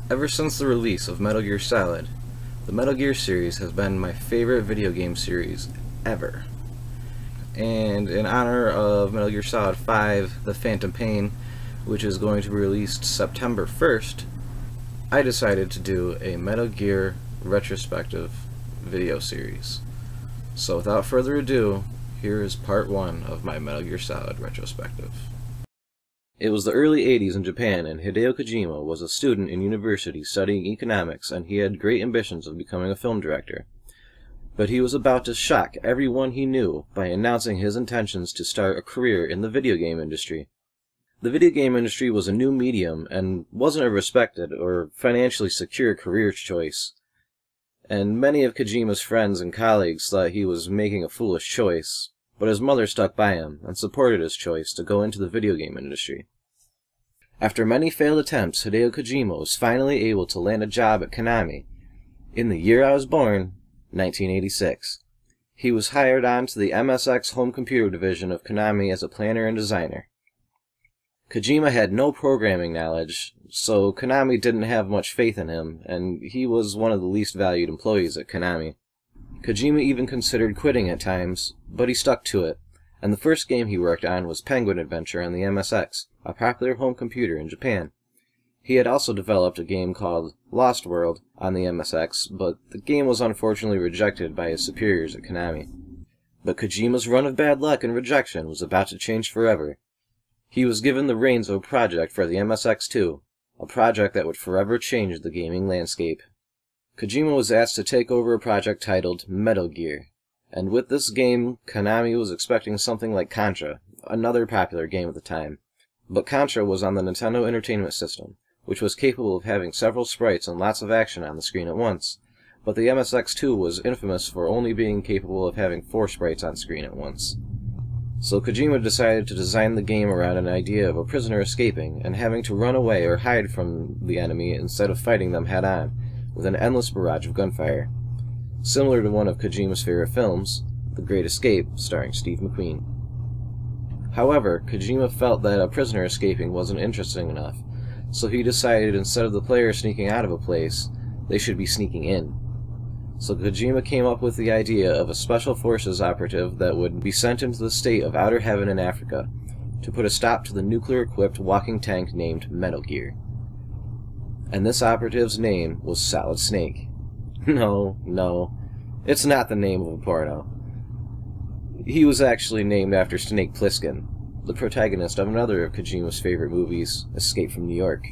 Ever since the release of Metal Gear Solid, the Metal Gear series has been my favorite video game series ever. And in honor of Metal Gear Solid 5, The Phantom Pain, which is going to be released September 1st, I decided to do a Metal Gear retrospective video series. So without further ado, here is part 1 of my Metal Gear Solid retrospective. It was the early 80s in Japan, and Hideo Kojima was a student in university studying economics, and he had great ambitions of becoming a film director. But he was about to shock everyone he knew by announcing his intentions to start a career in the video game industry. The video game industry was a new medium and wasn't a respected or financially secure career choice, and many of Kojima's friends and colleagues thought he was making a foolish choice. But his mother stuck by him and supported his choice to go into the video game industry. After many failed attempts, Hideo Kojima was finally able to land a job at Konami. In the year I was born, 1986. He was hired on to the MSX home computer division of Konami as a planner and designer. Kojima had no programming knowledge, so Konami didn't have much faith in him, and he was one of the least valued employees at Konami. Kojima even considered quitting at times, but he stuck to it, and the first game he worked on was Penguin Adventure on the MSX, a popular home computer in Japan. He had also developed a game called Lost World on the MSX, but the game was unfortunately rejected by his superiors at Konami. But Kojima's run of bad luck and rejection was about to change forever. He was given the reins of a project for the MSX2, a project that would forever change the gaming landscape. Kojima was asked to take over a project titled Metal Gear, and with this game, Konami was expecting something like Contra, another popular game at the time. But Contra was on the Nintendo Entertainment System, which was capable of having several sprites and lots of action on the screen at once, but the MSX2 was infamous for only being capable of having 4 sprites on screen at once. So Kojima decided to design the game around an idea of a prisoner escaping and having to run away or hide from the enemy instead of fighting them head-on, with an endless barrage of gunfire. Similar to one of Kojima's favorite films, The Great Escape, starring Steve McQueen. However, Kojima felt that a prisoner escaping wasn't interesting enough, so he decided instead of the player sneaking out of a place, they should be sneaking in. So Kojima came up with the idea of a special forces operative that would be sent into the state of Outer Heaven in Africa to put a stop to the nuclear-equipped walking tank named Metal Gear. And this operative's name was Solid Snake. No, it's not the name of a porno. He was actually named after Snake Plissken, the protagonist of another of Kojima's favorite movies, Escape from New York.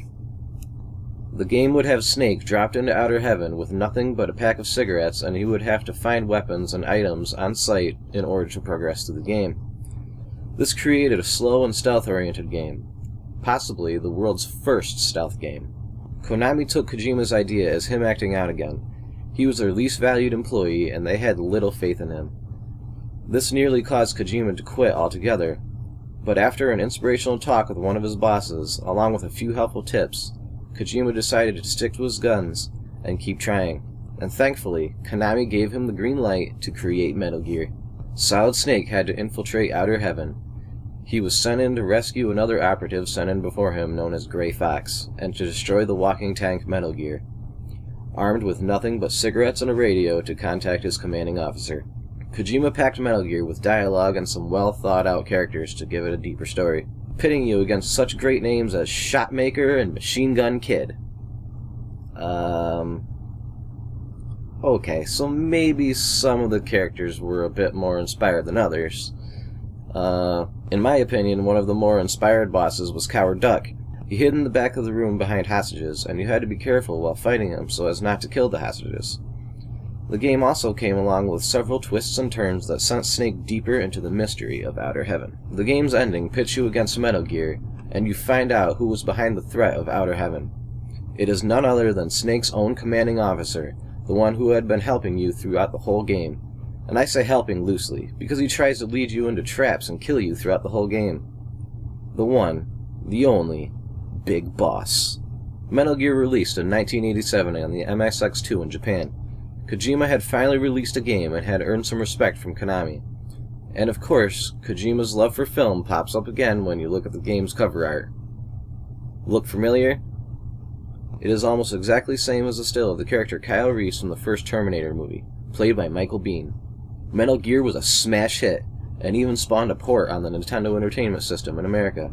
The game would have Snake dropped into Outer Heaven with nothing but a pack of cigarettes, and he would have to find weapons and items on site in order to progress through the game. This created a slow and stealth-oriented game, possibly the world's first stealth game. Konami took Kojima's idea as him acting out again. He was their least valued employee, and they had little faith in him. This nearly caused Kojima to quit altogether, but after an inspirational talk with one of his bosses, along with a few helpful tips, Kojima decided to stick to his guns and keep trying, and thankfully, Konami gave him the green light to create Metal Gear. Solid Snake had to infiltrate Outer Heaven. He was sent in to rescue another operative sent in before him known as Gray Fox, and to destroy the walking tank Metal Gear, armed with nothing but cigarettes and a radio to contact his commanding officer. Kojima packed Metal Gear with dialogue and some well-thought-out characters to give it a deeper story, pitting you against such great names as Shotmaker and Machine Gun Kid. Okay, so maybe some of the characters were a bit more inspired than others. In my opinion, one of the more inspired bosses was Coward Duck. He hid in the back of the room behind hostages, and you had to be careful while fighting him so as not to kill the hostages. The game also came along with several twists and turns that sent Snake deeper into the mystery of Outer Heaven. The game's ending pits you against Metal Gear, and you find out who was behind the threat of Outer Heaven. It is none other than Snake's own commanding officer, the one who had been helping you throughout the whole game. And I say helping loosely, because he tries to lead you into traps and kill you throughout the whole game. The one, the only, Big Boss. Metal Gear released in 1987 on the MSX2 in Japan. Kojima had finally released a game and had earned some respect from Konami. And of course, Kojima's love for film pops up again when you look at the game's cover art. Look familiar? It is almost exactly the same as the still of the character Kyle Reese from the first Terminator movie, played by Michael Biehn. Metal Gear was a smash hit, and even spawned a port on the Nintendo Entertainment System in America.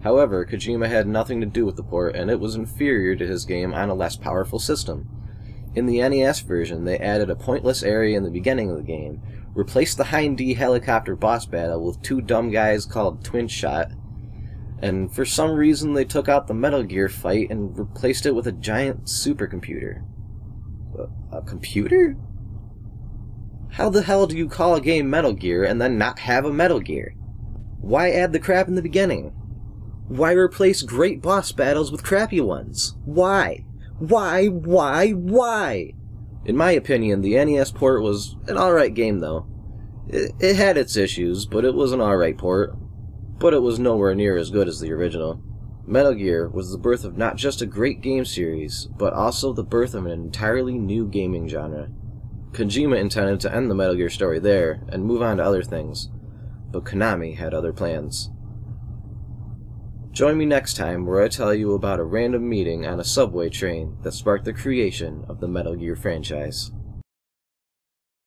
However, Kojima had nothing to do with the port, and it was inferior to his game on a less powerful system. In the NES version, they added a pointless area in the beginning of the game, replaced the Hind D helicopter boss battle with two dumb guys called Twin Shot, and for some reason they took out the Metal Gear fight and replaced it with a giant supercomputer. A computer? How the hell do you call a game Metal Gear and then not have a Metal Gear? Why add the crap in the beginning? Why replace great boss battles with crappy ones? Why? Why? In my opinion, the NES port was an alright game though. It had its issues, but it was an alright port. But it was nowhere near as good as the original. Metal Gear was the birth of not just a great game series, but also the birth of an entirely new gaming genre. Kojima intended to end the Metal Gear story there, and move on to other things, but Konami had other plans. Join me next time where I tell you about a random meeting on a subway train that sparked the creation of the Metal Gear franchise.